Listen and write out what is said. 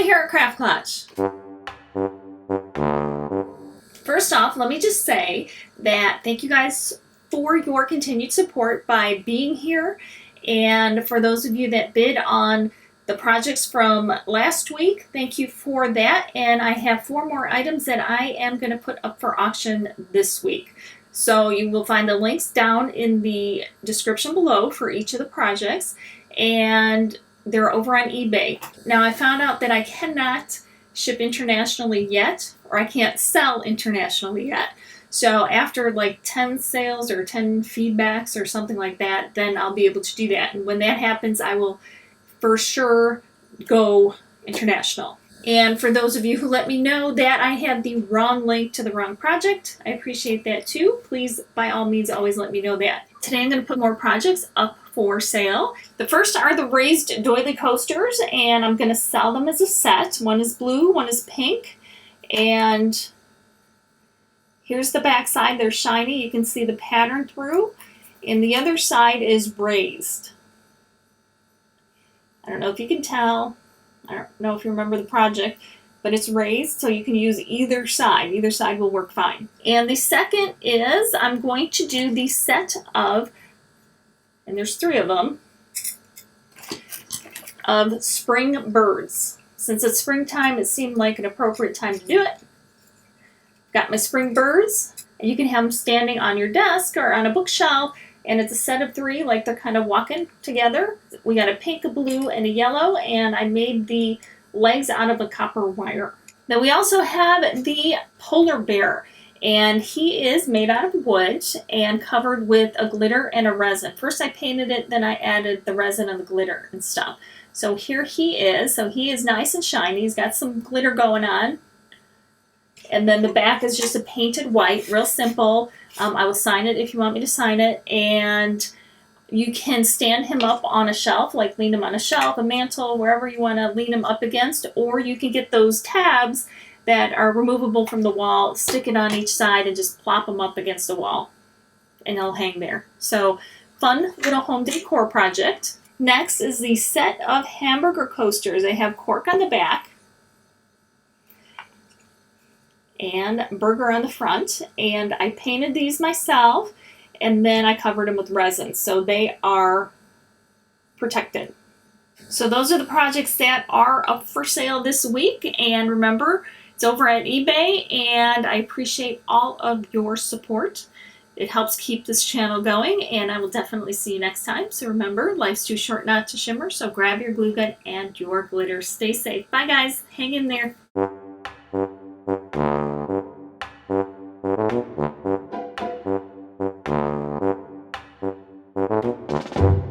here at Craft Klatch. First off, let me just say that thank you guys for your continued support by being here, and for those of you that bid on the projects from last week, thank you for that. And I have 4 more items that I am going to put up for auction this week. So you will find the links down in the description below for each of the projects, and they're over on eBay. Now I found out that I cannot ship internationally yet, or I can't sell internationally yet. So after like 10 sales or 10 feedbacks or something like that, then I'll be able to do that. And when that happens, I will for sure go international. And for those of you who let me know that I had the wrong link to the wrong project, I appreciate that too. Please, by all means, always let me know that. Today I'm going to put more projects up for sale. The first are the raised doily coasters, and I'm going to sell them as a set. One is blue, one is pink, and here's the back side. They're shiny. You can see the pattern through, and the other side is raised. I don't know if you can tell. I don't know if you remember the project, but it's raised, so you can use either side. Either side will work fine. And the second is I'm going to do the set of, and there's 3 of them, of spring birds. Since it's springtime, it seemed like an appropriate time to do it. Got my spring birds, and you can have them standing on your desk or on a bookshelf, and it's a set of 3, like they're kind of walking together. We got a pink, a blue, and a yellow, and I made the legs out of a copper wire. Then we also have the polar bear, and he is made out of wood and covered with a glitter and a resin. First I painted it, then I added the resin and the glitter and stuff. So here he is. So he is nice and shiny. He's got some glitter going on. And then the back is just a painted white, real simple. I will sign it if you want me to sign it. And you can stand him up on a shelf, like lean him on a shelf, a mantle, wherever you want to lean him up against. Or you can get those tabs that are removable from the wall, stick it on each side, and just plop them up against the wall. And he'll hang there. So, fun little home decor project. Next is the set of hamburger coasters. They have cork on the back and burger on the front, and I painted these myself, and then I covered them with resin, so they are protected. So those are the projects that are up for sale this week, and remember, it's over at eBay, and I appreciate all of your support. It helps keep this channel going, and I will definitely see you next time. So remember, life's too short not to shimmer, so grab your glue gun and your glitter. Stay safe. Bye guys. Hang in there. Thank you.